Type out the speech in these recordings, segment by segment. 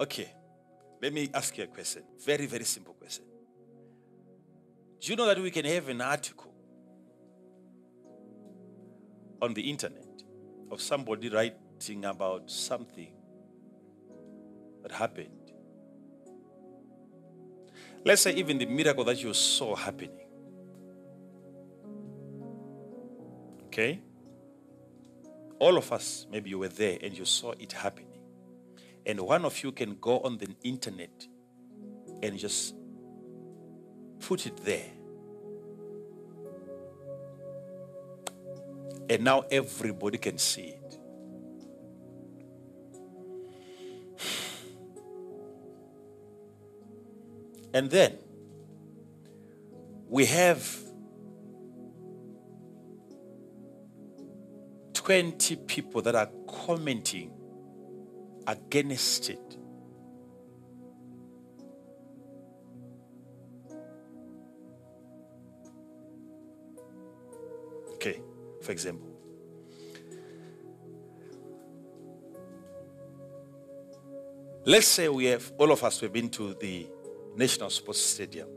Okay, let me ask you a question. Very, very simple question. Do you know that we can have an article on the internet of somebody writing about something that happened? Let's say even the miracle that you saw happening. Okay? All of us, maybe you were there and you saw it happening. And one of you can go on the internet and just put it there. And now everybody can see it. And then we have 20 people that are commenting against it. Okay, for example. Let's say we have, all of us have been to the National Sports Stadium.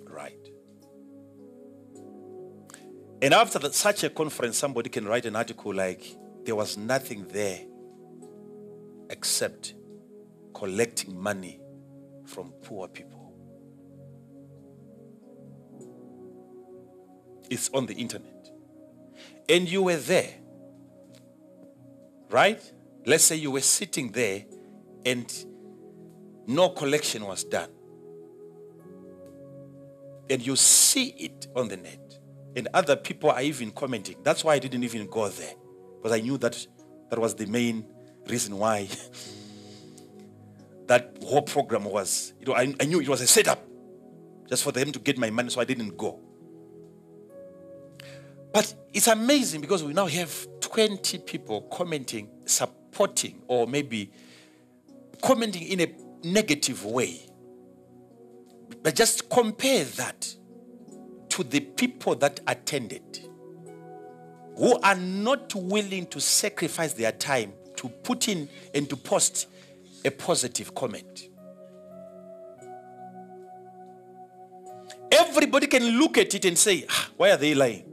Right. And after such a conference, somebody can write an article like, there was nothing there except collecting money from poor people. It's on the internet. And you were there. Right? Let's say you were sitting there and no collection was done. And you see it on the net. And other people are even commenting. That's why I didn't even go there. Because I knew that was the main reason why that whole program was, I knew it was a setup just for them to get my money, so I didn't go. But it's amazing because we now have 20 people commenting, supporting, or maybe commenting in a negative way. But just compare that to the people that attended, who are not willing to sacrifice their time to put in and to post a positive comment. Everybody can look at it and say, why are they lying?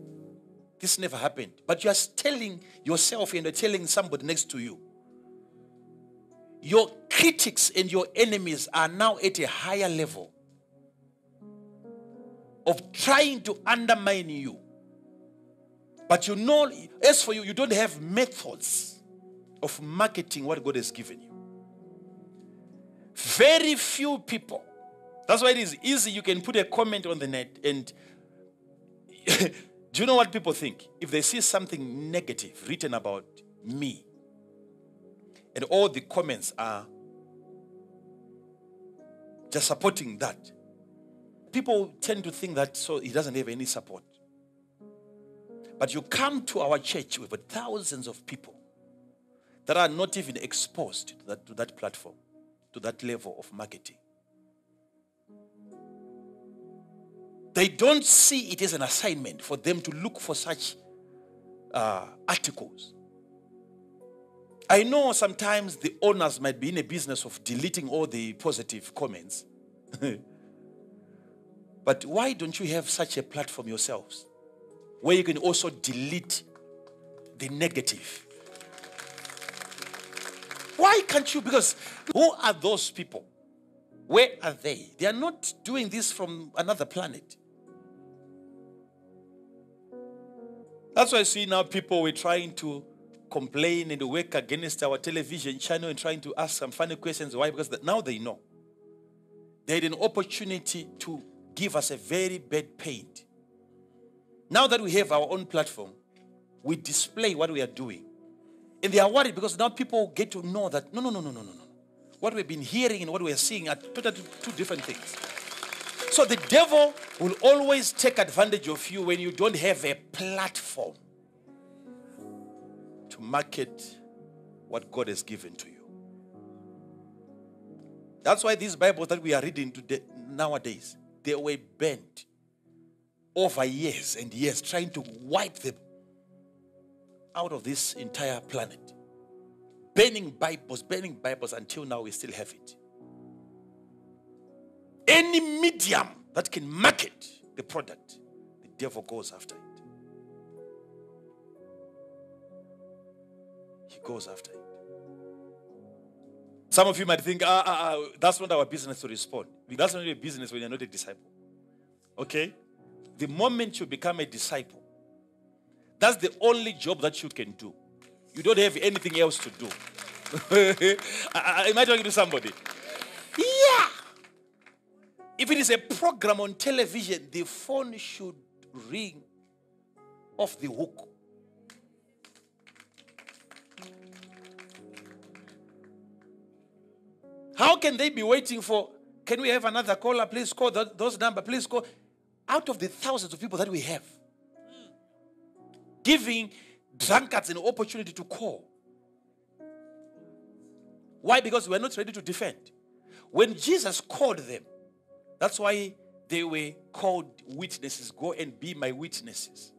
This never happened. But you are telling yourself and you're telling somebody next to you. Your critics and your enemies are now at a higher level of trying to undermine you. But you know, as for you, you don't have methods of marketing what God has given you. Very few people. That's why it is easy. You can put a comment on the net and do you know what people think? If they see something negative written about me and all the comments are just supporting that, people tend to think that so he doesn't have any support. But you come to our church with thousands of people that are not even exposed to that platform, to that level of marketing. They don't see it as an assignment for them to look for such articles. I know sometimes the owners might be in a business of deleting all the positive comments. But why don't you have such a platform yourselves where you can also delete the negative? Why can't you? Because who are those people? Where are they? They are not doing this from another planet. That's why I see now people were trying to complain and work against our television channel and trying to ask some funny questions. Why? Because now they know. They had an opportunity to give us a very bad paint. Now that we have our own platform, we display what we are doing. And they are worried because now people get to know that, no. What we've been hearing and what we are seeing are two different things. So the devil will always take advantage of you when you don't have a platform to market what God has given to you. That's why these Bibles that we are reading today, nowadays, they were bent over years and years trying to wipe them out of this entire planet. burning Bibles until now we still have it. Any medium that can market the product, the devil goes after it. He goes after it. Some of you might think, that's not our business to respond. That's not your business when you're not a disciple. Okay? The moment you become a disciple, that's the only job that you can do. You don't have anything else to do. Am I talking to somebody? Yeah. If it is a program on television, the phone should ring off the hook. How can they be waiting for, can we have another caller? Please call those numbers. Please call. Out of the thousands of people that we have, giving drunkards an opportunity to call. Why? Because we're not ready to defend. When Jesus called them, that's why they were called witnesses. Go and be my witnesses.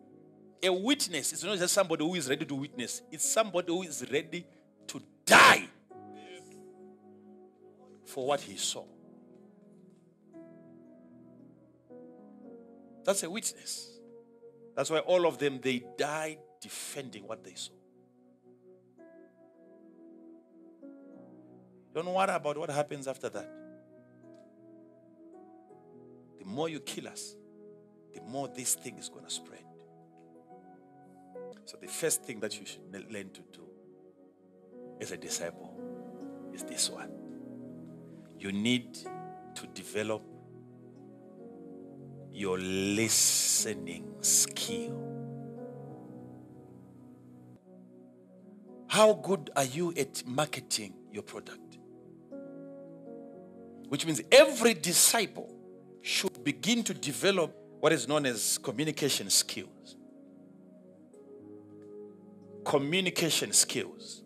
A witness is not just somebody who is ready to witness. It's somebody who is ready to die for what he saw. That's a witness. That's why all of them, they died defending what they saw. Don't worry about what happens after that. The more you kill us, the more this thing is going to spread. So the first thing that you should learn to do as a disciple is this one. You need to develop your listening skill. How good are you at marketing your product? Which means every disciple should begin to develop what is known as communication skills. Communication skills.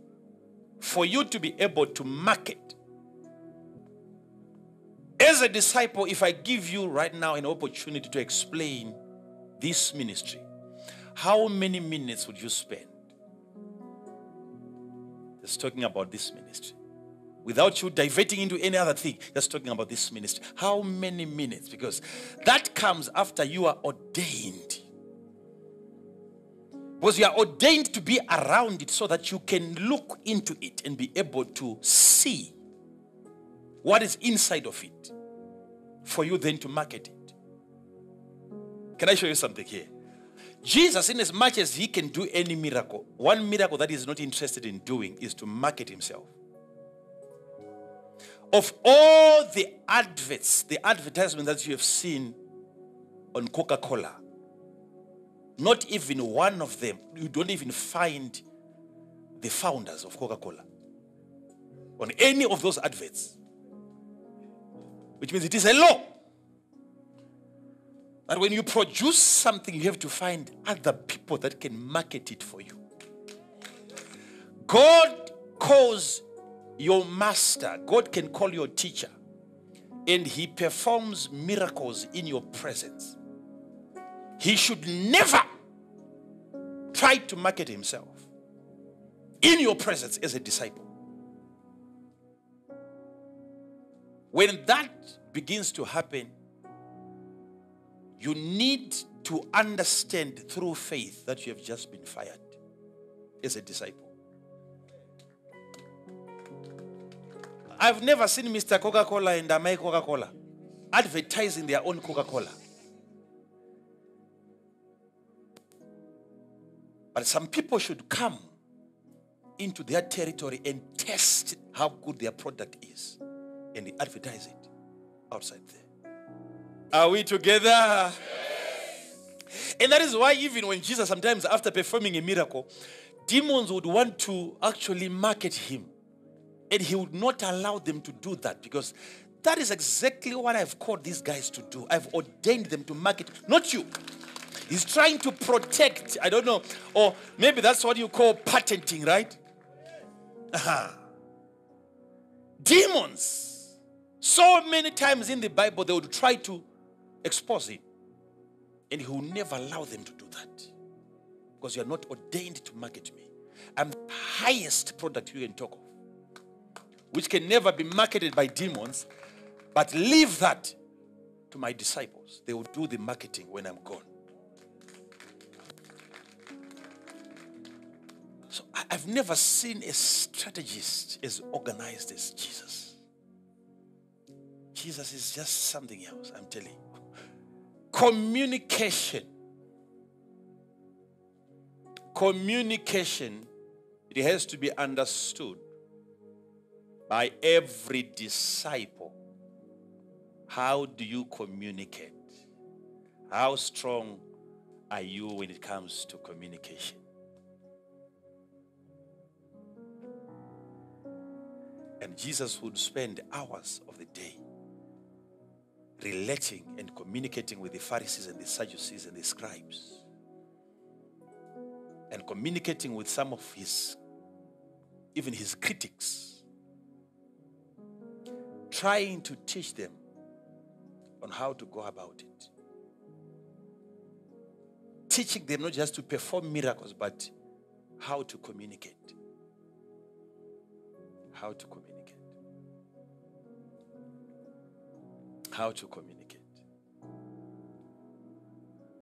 For you to be able to market. As a disciple, if I give you right now an opportunity to explain this ministry, how many minutes would you spend just talking about this ministry? Without you diverting into any other thing, just talking about this ministry. How many minutes? Because that comes after you are ordained. Because you are ordained to be around it so that you can look into it and be able to see what is inside of it for you then to market it. Can I show you something here? Jesus, in as much as he can do any miracle, one miracle that he's not interested in doing is to market himself. Of all the adverts, the advertisement that you have seen on Coca-Cola, not even one of them, you don't even find the founders of Coca-Cola on any of those adverts. Which means it is a law that when you produce something, you have to find other people that can market it for you. God calls your master, God can call your teacher, and he performs miracles in your presence. He should never try to market himself in your presence as a disciple. When that begins to happen, you need to understand through faith that you have just been fired as a disciple. I've never seen Mr. Coca-Cola and Amai Coca-Cola advertising their own Coca-Cola. But some people should come into their territory and test how good their product is. And they advertise it outside there. Are we together? Yes. And that is why even when Jesus, sometimes after performing a miracle, demons would want to actually market him. And he would not allow them to do that, because that is exactly what I've called these guys to do. I've ordained them to market, not you. He's trying to protect, I don't know, or maybe that's what you call patenting, right? Demons. So many times in the Bible, they would try to expose him. And he will never allow them to do that. Because you are not ordained to market me. I'm highest product you can talk of, which can never be marketed by demons, but leave that to my disciples. They will do the marketing when I'm gone. So I've never seen a strategist as organized as Jesus. Jesus is just something else, I'm telling you. Communication. Communication, it has to be understood by every disciple. How do you communicate? How strong are you when it comes to communication? And Jesus would spend hours of the day relating and communicating with the Pharisees and the Sadducees and the scribes, and communicating with some of even his critics, trying to teach them on how to go about it. Teaching them not just to perform miracles, but how to communicate. How to communicate. How to communicate.